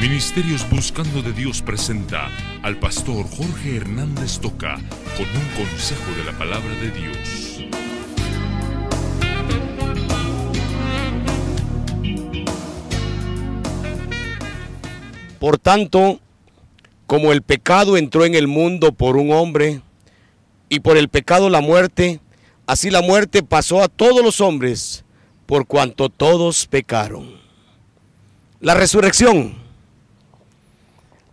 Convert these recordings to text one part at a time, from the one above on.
Ministerios Buscando de Dios presenta al pastor Jorge Hernández Toca con un consejo de la palabra de Dios. Por tanto, como el pecado entró en el mundo por un hombre, y por el pecado la muerte, así la muerte pasó a todos los hombres, por cuanto todos pecaron. La resurrección.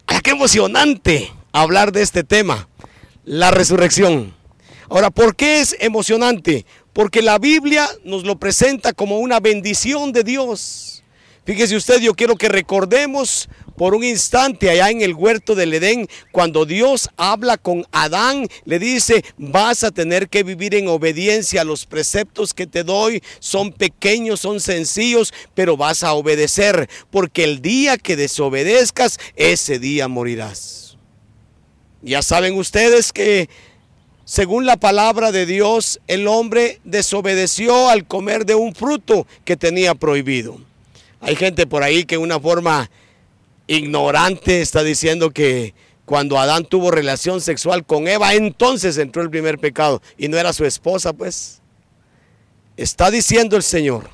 ¡Ay, qué emocionante hablar de este tema! La resurrección. Ahora, ¿por qué es emocionante? Porque la Biblia nos lo presenta como una bendición de Dios. Fíjese usted, yo quiero que recordemos por un instante allá en el huerto del Edén, cuando Dios habla con Adán, le dice: vas a tener que vivir en obediencia a los preceptos que te doy, son pequeños, son sencillos, pero vas a obedecer, porque el día que desobedezcas, ese día morirás. Ya saben ustedes que según la palabra de Dios, el hombre desobedeció al comer de un fruto que tenía prohibido. Hay gente por ahí que de una forma ignorante está diciendo que cuando Adán tuvo relación sexual con Eva, entonces entró el primer pecado, y no era su esposa, pues. Está diciendo el Señor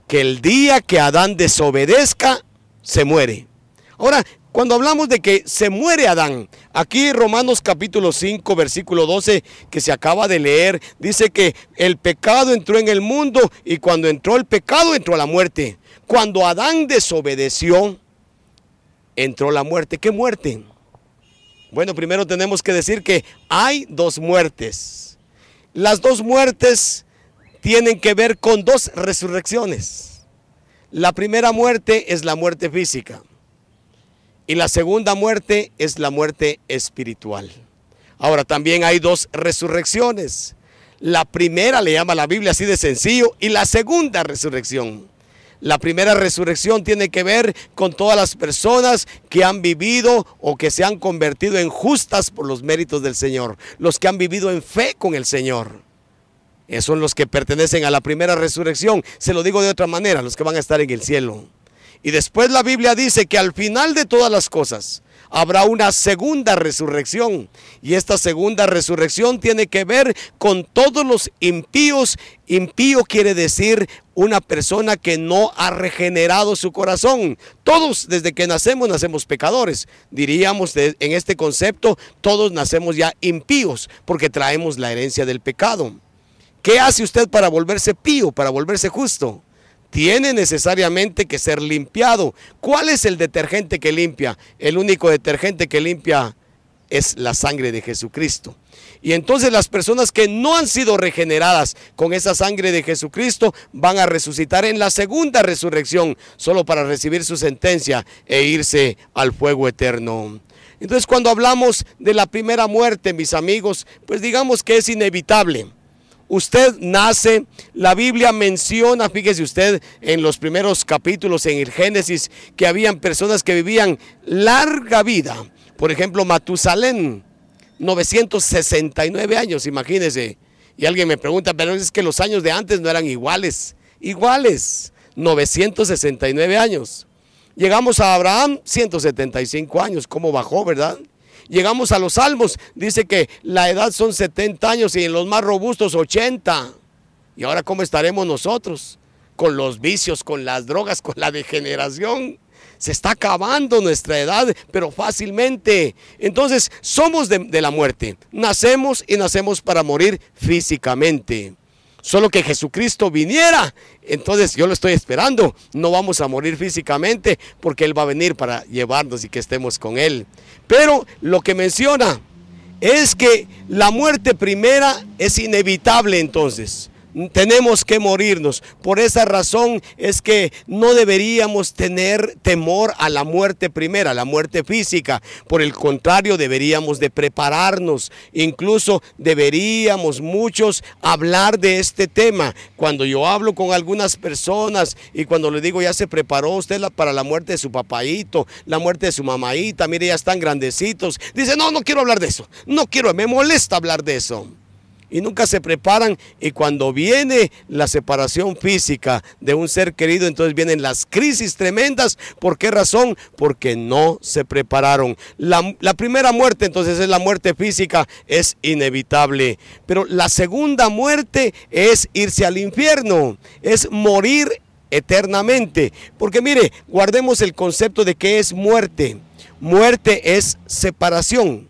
que el día que Adán desobedezca, se muere. Ahora, cuando hablamos de que se muere Adán, aquí Romanos capítulo 5, versículo 12, que se acaba de leer, dice que el pecado entró en el mundo, y cuando entró el pecado, entró la muerte. Cuando Adán desobedeció, entró la muerte. ¿Qué muerte? Bueno, primero tenemos que decir que hay dos muertes. Las dos muertes tienen que ver con dos resurrecciones. La primera muerte es la muerte física, y la segunda muerte es la muerte espiritual. Ahora, también hay dos resurrecciones. La primera le llama la Biblia así de sencillo, y la segunda resurrección. La primera resurrección tiene que ver con todas las personas que han vivido o que se han convertido en justas por los méritos del Señor. Los que han vivido en fe con el Señor. Esos son los que pertenecen a la primera resurrección. Se lo digo de otra manera, los que van a estar en el cielo. Y después la Biblia dice que al final de todas las cosas habrá una segunda resurrección. Y esta segunda resurrección tiene que ver con todos los impíos. Impío quiere decir una persona que no ha regenerado su corazón. Todos desde que nacemos pecadores. Diríamos en este concepto, todos nacemos ya impíos porque traemos la herencia del pecado. ¿Qué hace usted para volverse pío, para volverse justo? Tiene necesariamente que ser limpiado. ¿Cuál es el detergente que limpia? El único detergente que limpia es la sangre de Jesucristo. Y entonces las personas que no han sido regeneradas con esa sangre de Jesucristo van a resucitar en la segunda resurrección, solo para recibir su sentencia e irse al fuego eterno. Entonces, cuando hablamos de la primera muerte, mis amigos, pues digamos que es inevitable. Usted nace, la Biblia menciona, fíjese usted, en los primeros capítulos en el Génesis, que habían personas que vivían larga vida. Por ejemplo, Matusalén, 969 años, imagínese. Y alguien me pregunta, pero es que los años de antes no eran iguales. Iguales, 969 años. Llegamos a Abraham, 175 años, ¿cómo bajó, verdad? Llegamos a los Salmos, dice que la edad son 70 años y en los más robustos 80. ¿Y ahora cómo estaremos nosotros? Con los vicios, con las drogas, con la degeneración. Se está acabando nuestra edad, pero fácilmente. Entonces, somos de la muerte. Nacemos y nacemos para morir físicamente. Solo que Jesucristo viniera, entonces yo lo estoy esperando. No vamos a morir físicamente porque Él va a venir para llevarnos y que estemos con Él. Pero lo que menciona es que la muerte primera es inevitable entonces. Tenemos que morirnos. Por esa razón es que no deberíamos tener temor a la muerte primera, a la muerte física. Por el contrario, deberíamos de prepararnos. Incluso deberíamos muchos hablar de este tema. Cuando yo hablo con algunas personas y cuando les digo, ya se preparó usted para la muerte de su papaíto, la muerte de su mamaíta, mire, ya están grandecitos. Dice, no quiero hablar de eso. No quiero, me molesta hablar de eso. y nunca se preparan, y cuando viene la separación física de un ser querido, entonces vienen las crisis tremendas. ¿Por qué razón? Porque no se prepararon. La primera muerte entonces es la muerte física, es inevitable, pero la segunda muerte es irse al infierno, es morir eternamente. Porque mire, guardemos el concepto de qué es muerte. Muerte es separación.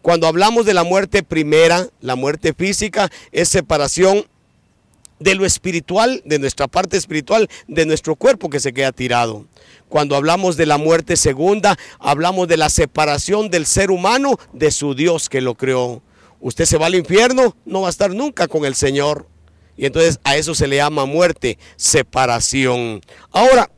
Cuando hablamos de la muerte primera, la muerte física, es separación de lo espiritual, de nuestra parte espiritual, de nuestro cuerpo que se queda tirado. Cuando hablamos de la muerte segunda, hablamos de la separación del ser humano de su Dios que lo creó. Usted se va al infierno, no va a estar nunca con el Señor. Y entonces a eso se le llama muerte, separación. Ahora,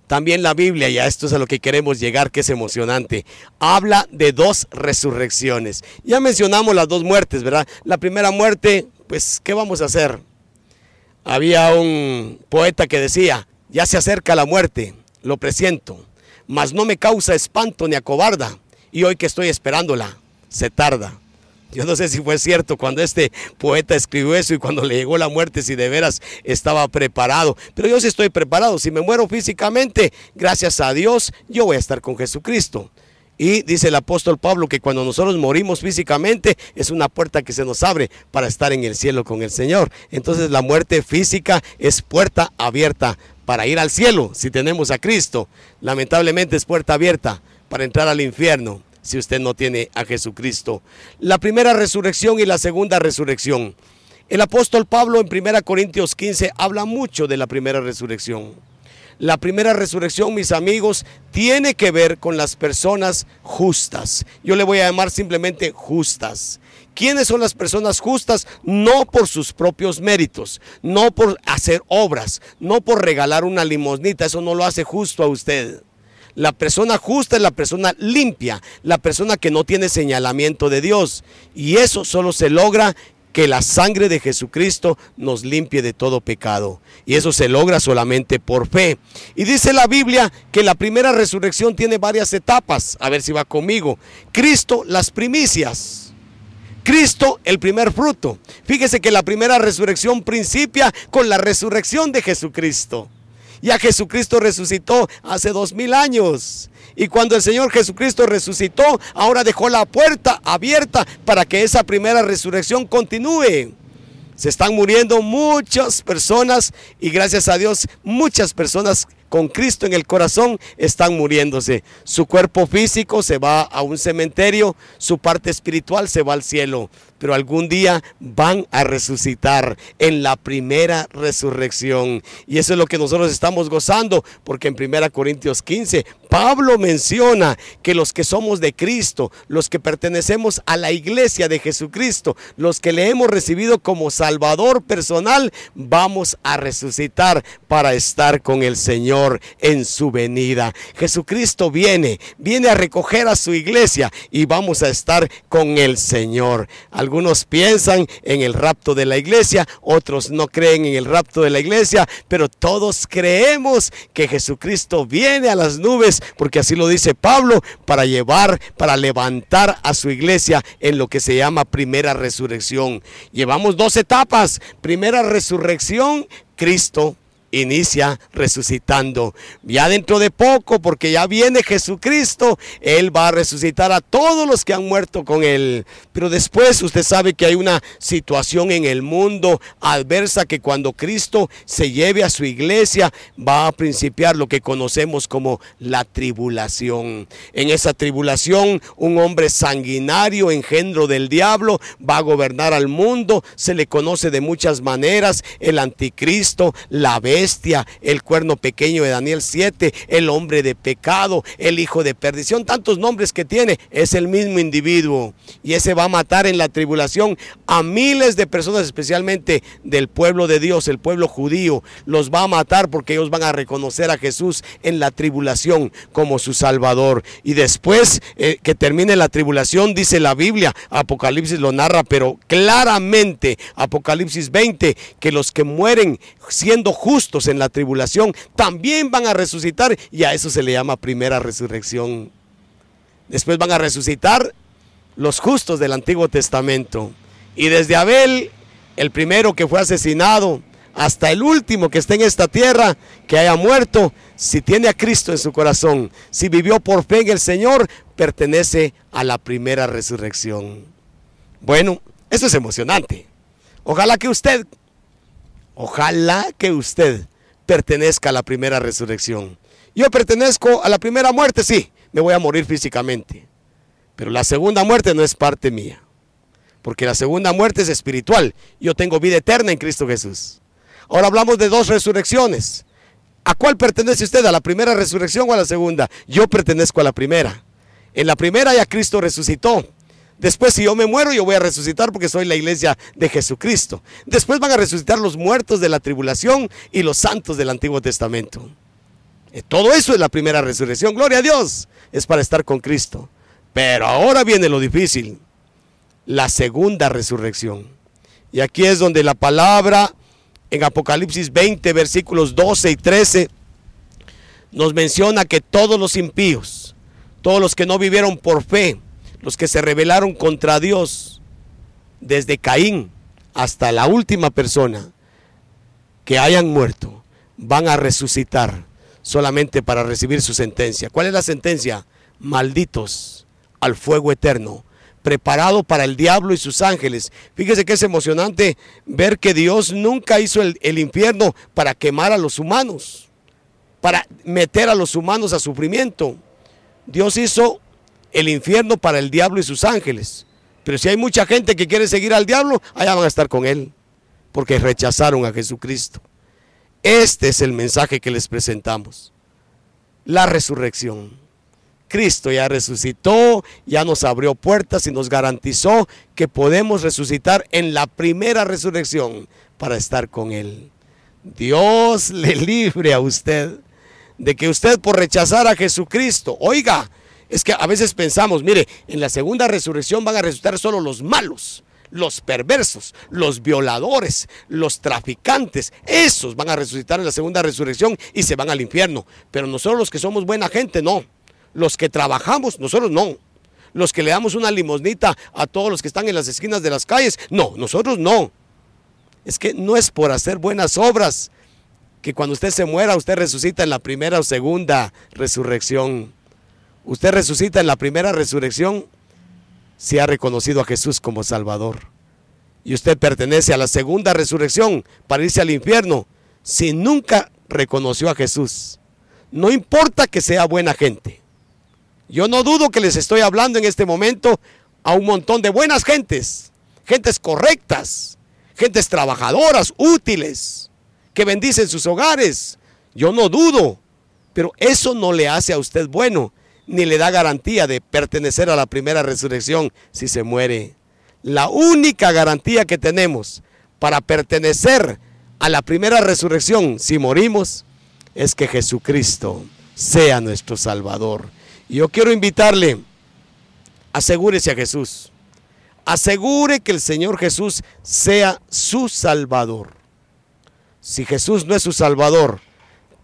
también la Biblia, y a esto es a lo que queremos llegar, que es emocionante, habla de dos resurrecciones. Ya mencionamos las dos muertes, ¿verdad? La primera muerte, pues, ¿qué vamos a hacer? Había un poeta que decía, ya se acerca la muerte, lo presiento, mas no me causa espanto ni acobarda, y hoy que estoy esperándola, se tarda. Yo no sé si fue cierto cuando este poeta escribió eso y cuando le llegó la muerte, si de veras estaba preparado. Pero yo sí estoy preparado. Si me muero físicamente, gracias a Dios, yo voy a estar con Jesucristo. Y dice el apóstol Pablo que cuando nosotros morimos físicamente, es una puerta que se nos abre para estar en el cielo con el Señor. Entonces la muerte física es puerta abierta para ir al cielo, si tenemos a Cristo. Lamentablemente es puerta abierta para entrar al infierno, si usted no tiene a Jesucristo. La primera resurrección y la segunda resurrección. El apóstol Pablo en 1 Corintios 15 habla mucho de la primera resurrección. La primera resurrección, mis amigos, tiene que ver con las personas justas. Yo le voy a llamar simplemente justas. ¿Quiénes son las personas justas? No por sus propios méritos, no por hacer obras, no por regalar una limosnita. Eso no lo hace justo a usted. La persona justa es la persona limpia, la persona que no tiene señalamiento de Dios. Y eso solo se logra que la sangre de Jesucristo nos limpie de todo pecado. Y eso se logra solamente por fe. Y dice la Biblia que la primera resurrección tiene varias etapas. A ver si va conmigo. Cristo, las primicias. Cristo, el primer fruto. Fíjese que la primera resurrección principia con la resurrección de Jesucristo. Ya Jesucristo resucitó hace 2000 años. Y cuando el Señor Jesucristo resucitó, ahora dejó la puerta abierta para que esa primera resurrección continúe. Se están muriendo muchas personas y gracias a Dios muchas personas con Cristo en el corazón están muriéndose. Su cuerpo físico se va a un cementerio, su parte espiritual se va al cielo. Pero algún día van a resucitar en la primera resurrección. Y eso es lo que nosotros estamos gozando, porque en 1 Corintios 15, Pablo menciona que los que somos de Cristo, los que pertenecemos a la iglesia de Jesucristo, los que le hemos recibido como Salvador personal, vamos a resucitar para estar con el Señor en su venida. Jesucristo viene a recoger a su iglesia y vamos a estar con el Señor. Algunos piensan en el rapto de la iglesia, otros no creen en el rapto de la iglesia, pero todos creemos que Jesucristo viene a las nubes, porque así lo dice Pablo, para levantar a su iglesia en lo que se llama primera resurrección. Llevamos dos etapas. Primera resurrección, Cristo inicia resucitando. Ya dentro de poco, porque ya viene Jesucristo, Él va a resucitar a todos los que han muerto con Él. Pero después usted sabe que hay una situación en el mundo adversa, que cuando Cristo se lleve a su iglesia va a principiar lo que conocemos como la tribulación. En esa tribulación un hombre sanguinario, engendro del diablo, va a gobernar al mundo. Se le conoce de muchas maneras: el anticristo, la bestia, el cuerno pequeño de Daniel 7, el hombre de pecado, el hijo de perdición. Tantos nombres que tiene. Es el mismo individuo, y ese va a matar en la tribulación a miles de personas, especialmente del pueblo de Dios, el pueblo judío. Los va a matar porque ellos van a reconocer a Jesús en la tribulación como su Salvador. Y después que termine la tribulación, dice la Biblia, Apocalipsis lo narra pero claramente, Apocalipsis 20, que los que mueren siendo justos en la tribulación también van a resucitar, y a eso se le llama primera resurrección. Después van a resucitar los justos del Antiguo Testamento, Y desde Abel, el primero que fue asesinado, hasta el último que esté en esta tierra, que haya muerto, si tiene a Cristo en su corazón, si vivió por fe en el Señor, pertenece a la primera resurrección. Bueno, eso es emocionante. Ojalá que usted pertenezca a la primera resurrección. Yo pertenezco a la primera muerte, sí, me voy a morir físicamente, pero la segunda muerte no es parte mía, porque la segunda muerte es espiritual. Yo tengo vida eterna en Cristo Jesús. Ahora hablamos de dos resurrecciones. ¿A cuál pertenece usted? ¿A la primera resurrección o a la segunda? Yo pertenezco a la primera. En la primera ya Cristo resucitó. Después, si yo me muero, yo voy a resucitar porque soy la iglesia de Jesucristo. Después van a resucitar los muertos de la tribulación y los santos del Antiguo Testamento. Todo eso es la primera resurrección. Gloria a Dios. Es para estar con Cristo. Pero ahora viene lo difícil. La segunda resurrección. Y aquí es donde la palabra en Apocalipsis 20, versículos 12 y 13, nos menciona que todos los impíos, todos los que no vivieron por fe, los que se rebelaron contra Dios, desde Caín hasta la última persona que hayan muerto, van a resucitar solamente para recibir su sentencia. ¿Cuál es la sentencia? Malditos al fuego eterno, preparado para el diablo y sus ángeles. Fíjese que es emocionante ver que Dios nunca hizo el infierno para quemar a los humanos, para meter a los humanos a sufrimiento. Dios hizo el infierno para el diablo y sus ángeles. Pero si hay mucha gente que quiere seguir al diablo, allá van a estar con él, porque rechazaron a Jesucristo. Este es el mensaje que les presentamos. La resurrección. Cristo ya resucitó, ya nos abrió puertas y nos garantizó que podemos resucitar en la primera resurrección para estar con Él. Dios le libre a usted de que usted, por rechazar a Jesucristo, oiga, es que a veces pensamos, mire, en la segunda resurrección van a resucitar solo los malos, los perversos, los violadores, los traficantes. Esos van a resucitar en la segunda resurrección y se van al infierno. Pero nosotros, los que somos buena gente, no. Los que trabajamos, nosotros no. Los que le damos una limosnita a todos los que están en las esquinas de las calles, no, nosotros no. Es que no es por hacer buenas obras que cuando usted se muera, usted resucita en la primera o segunda resurrección. Usted resucita en la primera resurrección si ha reconocido a Jesús como Salvador. Y usted pertenece a la segunda resurrección para irse al infierno si nunca reconoció a Jesús. No importa que sea buena gente. Yo no dudo que les estoy hablando en este momento a un montón de buenas gentes, gentes correctas, gentes trabajadoras, útiles, que bendicen sus hogares. Yo no dudo, pero eso no le hace a usted bueno, ni le da garantía de pertenecer a la primera resurrección si se muere. La única garantía que tenemos para pertenecer a la primera resurrección si morimos es que Jesucristo sea nuestro Salvador. Y yo quiero invitarle, asegúrese a Jesús, asegure que el Señor Jesús sea su Salvador. Si Jesús no es su Salvador,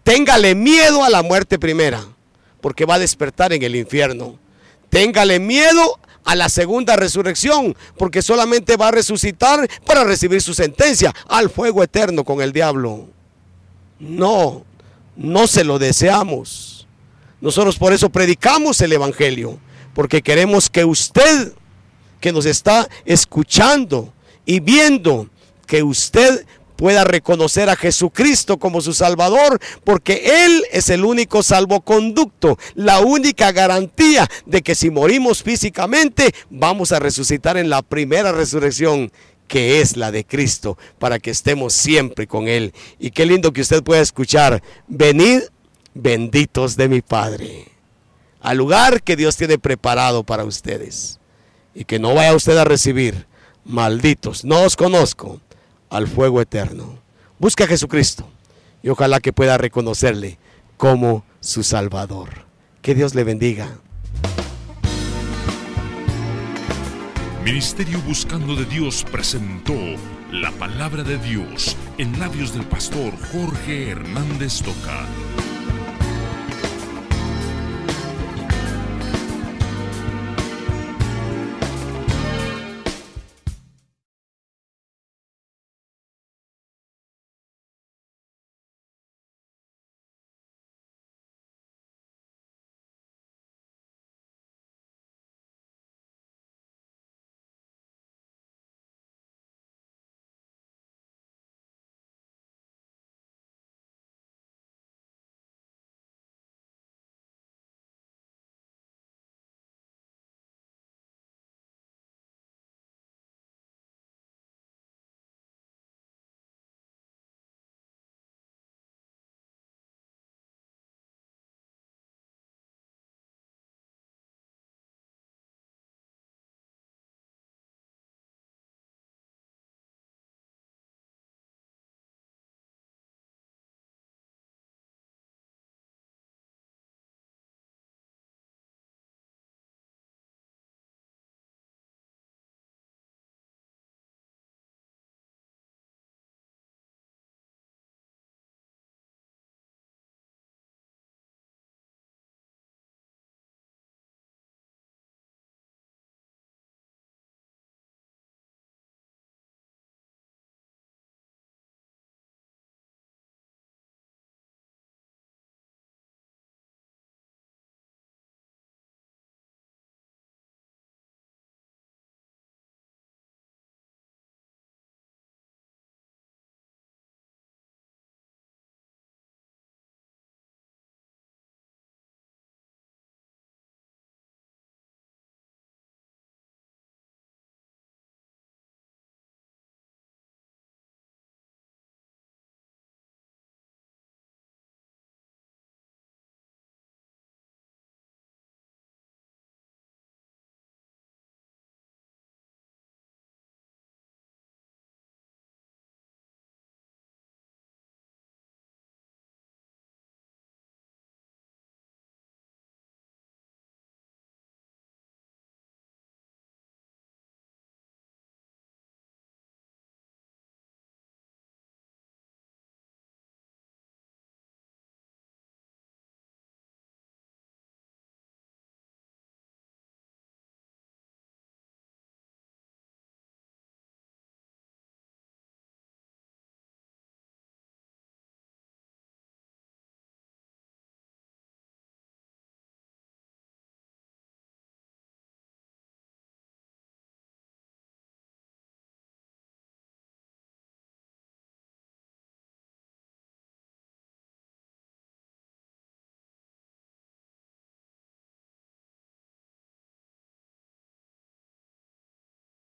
téngale miedo a la muerte primera, porque va a despertar en el infierno. Téngale miedo a la segunda resurrección, porque solamente va a resucitar para recibir su sentencia al fuego eterno con el diablo. No, no se lo deseamos. Nosotros por eso predicamos el Evangelio, porque queremos que usted, que nos está escuchando y viendo, que usted pueda reconocer a Jesucristo como su Salvador, porque Él es el único salvoconducto, la única garantía de que si morimos físicamente, vamos a resucitar en la primera resurrección, que es la de Cristo, para que estemos siempre con Él. Y qué lindo que usted pueda escuchar: venid, benditos de mi Padre, al lugar que Dios tiene preparado para ustedes, y que no vaya usted a recibir: malditos, no os conozco, al fuego eterno. Busca a Jesucristo y ojalá que pueda reconocerle como su Salvador. Que Dios le bendiga. Ministerio Buscando de Dios presentó la palabra de Dios en labios del pastor Jorge Hernández Toca.